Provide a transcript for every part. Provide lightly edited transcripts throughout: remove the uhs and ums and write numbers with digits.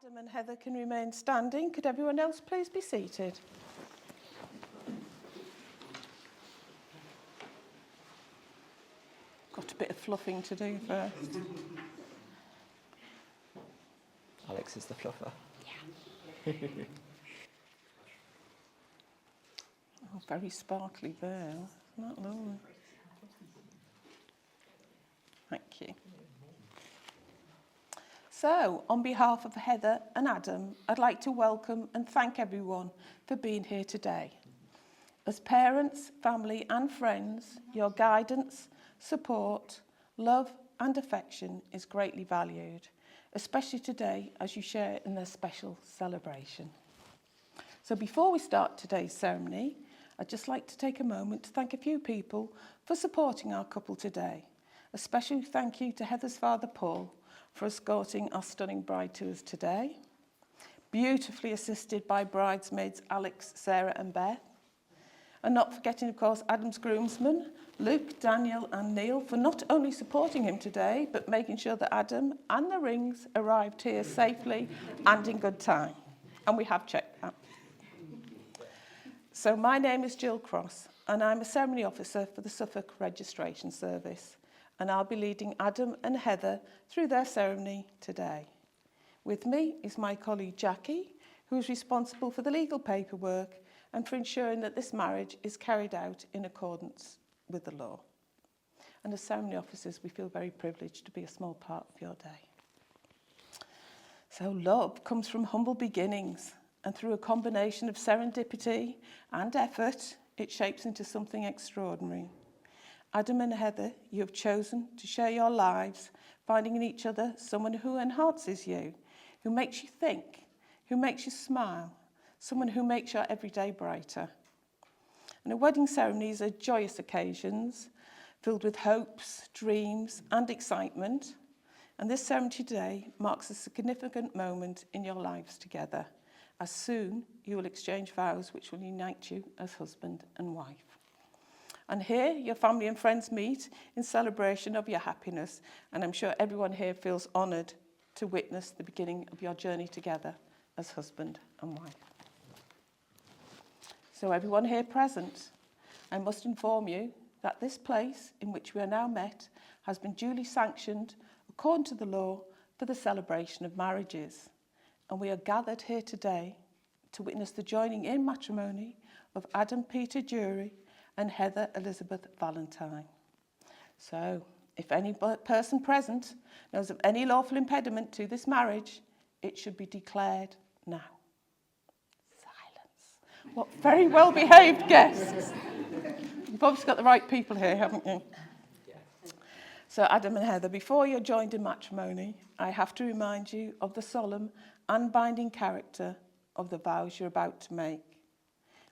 Adam and Heather can remain standing, could everyone else please be seated? Got a bit of fluffing to do first. Alex is the fluffer. Yeah. Oh, very sparkly veil. Isn't that lovely? Thank you. So, on behalf of Heather and Adam, I'd like to welcome and thank everyone for being here today. As parents, family and friends, your guidance, support, love and affection is greatly valued, especially today as you share in their special celebration. So before we start today's ceremony, I'd just like to take a moment to thank a few people for supporting our couple today. A special thank you to Heather's father, Paul, for escorting our stunning bride to us today. Beautifully assisted by bridesmaids Alex, Sarah and Beth. And not forgetting, of course, Adam's groomsmen, Luke, Daniel and Neil, for not only supporting him today, but making sure that Adam and the rings arrived here safely and in good time. And we have checked that. So my name is Jill Cross, and I'm a ceremony officer for the Suffolk Registration Service. And I'll be leading Adam and Heather through their ceremony today. With me is my colleague Jackie, who is responsible for the legal paperwork and for ensuring that this marriage is carried out in accordance with the law. And as ceremony officers, we feel very privileged to be a small part of your day. So love comes from humble beginnings, and through a combination of serendipity and effort, it shapes into something extraordinary. Adam and Heather, you have chosen to share your lives, finding in each other someone who enhances you, who makes you think, who makes you smile, someone who makes your everyday brighter. And a wedding ceremonies are joyous occasions filled with hopes, dreams and excitement. And this ceremony today marks a significant moment in your lives together, as soon you will exchange vows which will unite you as husband and wife. And here, your family and friends meet in celebration of your happiness, and I'm sure everyone here feels honoured to witness the beginning of your journey together as husband and wife. So everyone here present, I must inform you that this place in which we are now met has been duly sanctioned according to the law for the celebration of marriages. And we are gathered here today to witness the joining in matrimony of Adam Peter Jury and Heather Elizabeth Valentine. So, if any person present knows of any lawful impediment to this marriage, it should be declared now. Silence. What very well-behaved guests. You've obviously got the right people here, haven't you? So, Adam and Heather, before you're joined in matrimony, I have to remind you of the solemn and binding character of the vows you're about to make.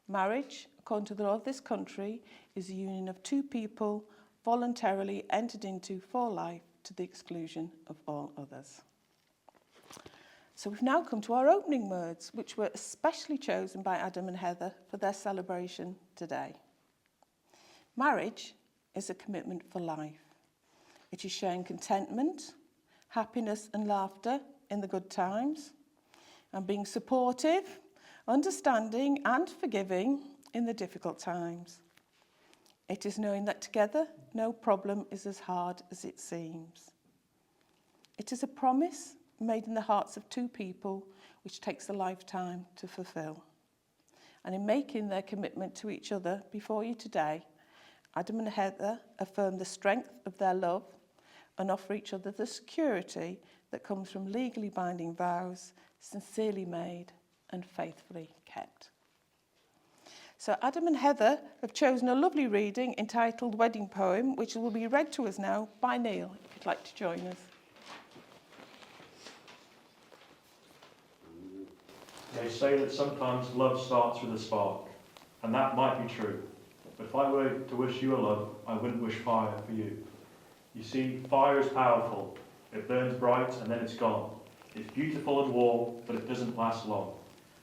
Marriage, according to the law of this country, is a union of two people voluntarily entered into for life to the exclusion of all others. So we've now come to our opening words, which were especially chosen by Adam and Heather for their celebration today. Marriage is a commitment for life. It is sharing contentment, happiness and laughter in the good times, and being supportive, understanding and forgiving in the difficult times. It is knowing that together no problem is as hard as it seems. It is a promise made in the hearts of two people which takes a lifetime to fulfill. And in making their commitment to each other before you today, Adam and Heather affirm the strength of their love and offer each other the security that comes from legally binding vows, sincerely made and faithfully kept. So Adam and Heather have chosen a lovely reading entitled Wedding Poem, which will be read to us now by Neil, if you'd like to join us. They say that sometimes love starts with a spark, and that might be true. But if I were to wish you a love, I wouldn't wish fire for you. You see, fire is powerful. It burns bright and then it's gone. It's beautiful and warm, but it doesn't last long.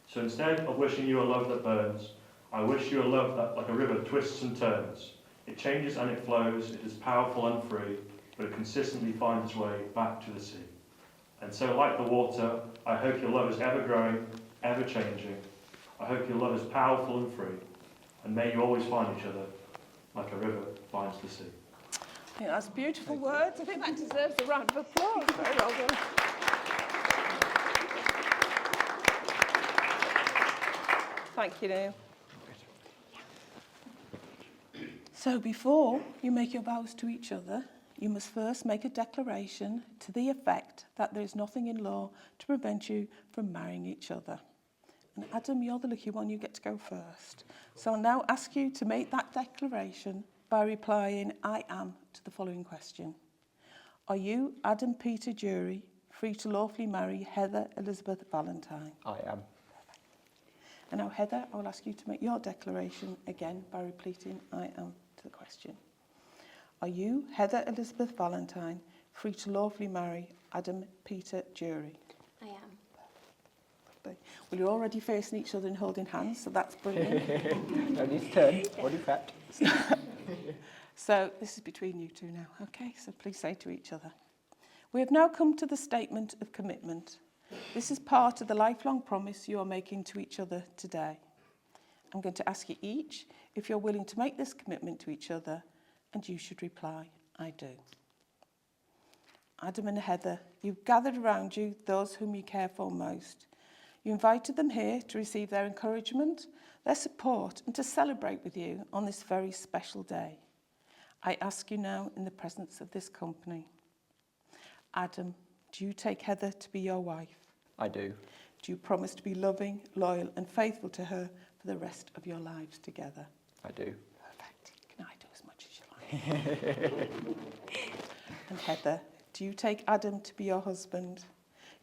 So instead of wishing you a love that burns, I wish you a love that, like a river, twists and turns. It changes and it flows, it is powerful and free, but it consistently finds its way back to the sea. And so, like the water, I hope your love is ever growing, ever changing. I hope your love is powerful and free. And may you always find each other like a river finds the sea. I think that's beautiful words. I think that deserves a round of applause. Very well done. Thank you, Neil. So before you make your vows to each other, you must first make a declaration to the effect that there is nothing in law to prevent you from marrying each other. And Adam, you're the lucky one, you get to go first. So I'll now ask you to make that declaration by replying, I am, to the following question. Are you, Adam Peter Jury, free to lawfully marry Heather Elizabeth Valentine? I am. And now, Heather, I will ask you to make your declaration again by repeating, I am, to the question. Are you, Heather Elizabeth Valentine, free to lawfully marry Adam Peter Jury? I am. Well, you're already facing each other and holding hands, so that's brilliant. No need to turn. Already prepped. So this is between you two now, okay? So please say to each other. We have now come to the statement of commitment. This is part of the lifelong promise you are making to each other today. I'm going to ask you each if you're willing to make this commitment to each other, and you should reply, I do. Adam and Heather, you've gathered around you those whom you care for most. You invited them here to receive their encouragement, their support, and to celebrate with you on this very special day. I ask you now in the presence of this company. Adam, do you take Heather to be your wife? I do. Do you promise to be loving, loyal, and faithful to her for the rest of your lives together? I do. Perfect. Can I do as much as you like? And Heather, do you take Adam to be your husband?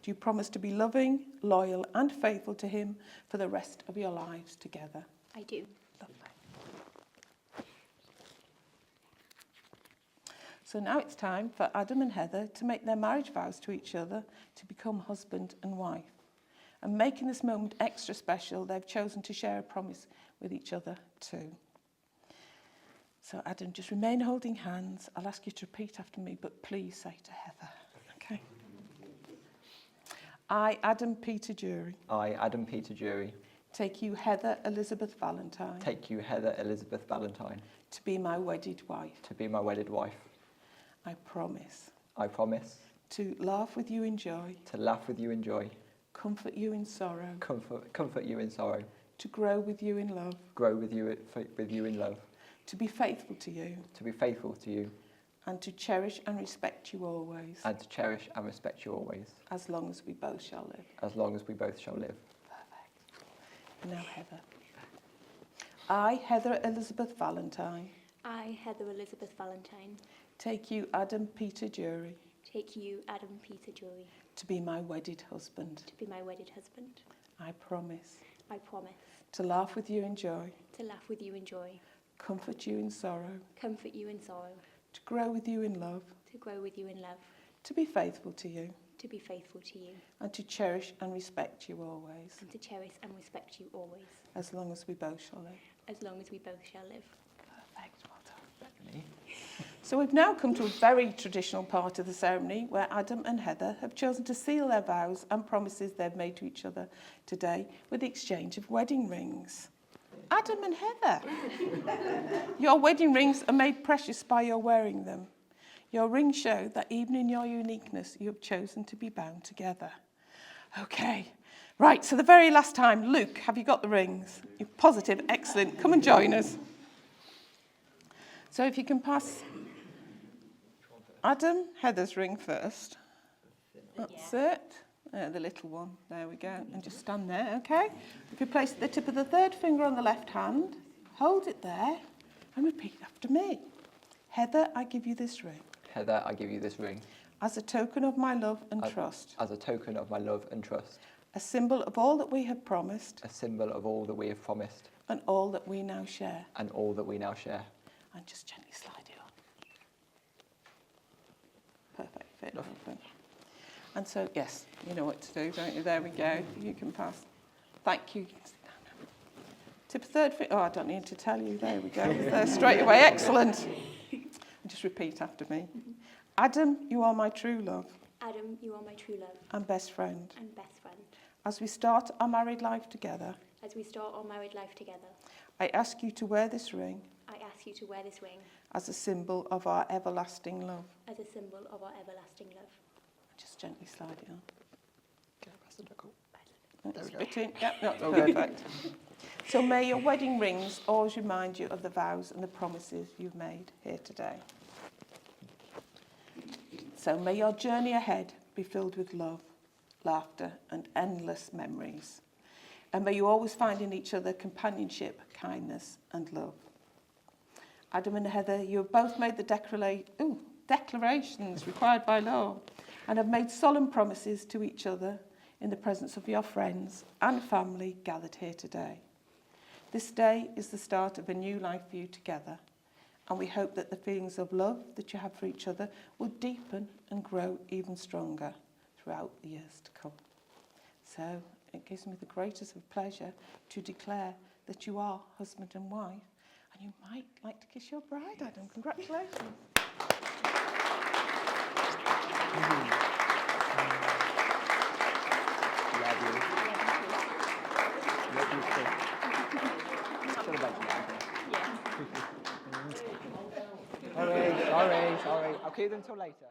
Do you promise to be loving, loyal, and faithful to him for the rest of your lives together? I do. Lovely. So now it's time for Adam and Heather to make their marriage vows to each other to become husband and wife. And making this moment extra special, they've chosen to share a promise with each other too. So Adam, just remain holding hands. I'll ask you to repeat after me, but please say to Heather. Okay. I, Adam Peter Jury, I, Adam Peter Jury, take you, Heather Elizabeth Valentine, take you, Heather Elizabeth Valentine, to be my wedded wife. to be my wedded wife. I promise I promise to laugh with you in joy, to laugh with you in joy, comfort you in sorrow, comfort you in sorrow, to grow with you in love, grow with you in love, to be faithful to you, to be faithful to you, and to cherish and respect you always, and to cherish and respect you always, as long as we both shall live. as long as we both shall live. Perfect. And now Heather. I, Heather Elizabeth Valentine, I, Heather Elizabeth Valentine, take you, Adam Peter Jury, take you, Adam Peter Jury, to be my wedded husband. to be my wedded husband. I promise I promise to laugh with you in joy, to laugh with you in joy, comfort you in sorrow, comfort you in sorrow, to grow with you in love, to grow with you in love, to be faithful to you, to be faithful to you, and to cherish and respect you always, and to cherish and respect you always, as long as we both shall live. as long as we both shall live. Perfect, well done. So we've now come to a very traditional part of the ceremony where Adam and Heather have chosen to seal their vows and promises they've made to each other today with the exchange of wedding rings. Adam and Heather, your wedding rings are made precious by your wearing them. Your rings show that even in your uniqueness, you have chosen to be bound together. Okay, right, so the very last time, Luke, have you got the rings? You're positive, excellent. Come and join us. So if you can pass Adam, Heather's ring first. That's it. The little one. There we go. And just stand there, okay? If you place the tip of the third finger on the left hand, hold it there, and repeat after me. Heather, I give you this ring. Heather, I give you this ring. As a token of my love and trust. As a token of my love and trust. A symbol of all that we have promised. A symbol of all that we have promised. And all that we now share. And all that we now share. And just gently slide it on. Perfect fit. Lovely. And so, yes, you know what to do, don't you? There we go. You can pass. Thank you. Tip of third finger. Oh, I don't need to tell you. There we go. There, straight away. Excellent. And just repeat after me. Adam, you are my true love. Adam, you are my true love and best friend. and best friend. As we start our married life together, As we start our married life together, I ask you to wear this ring I ask you to wear this ring as a symbol of our everlasting love. as a symbol of our everlasting love. Just gently slide it on. Okay, Pastor Nicole. That's we go. fitting. Yep, that's Okay. perfect. So may your wedding rings always remind you of the vows and the promises you've made here today. So may your journey ahead be filled with love, laughter and endless memories. And may you always find in each other companionship, kindness and love. Adam and Heather, you have both made the declarations required by law and have made solemn promises to each other in the presence of your friends and family gathered here today. This day is the start of a new life for you together, and we hope that the feelings of love that you have for each other will deepen and grow even stronger throughout the years to come. So it gives me the greatest of pleasure to declare that you are husband and wife, and you might like to kiss your bride, Adam. Congratulations. Love you. Love you too. Till eventually. Yeah. Sorry. I'll keep them till later.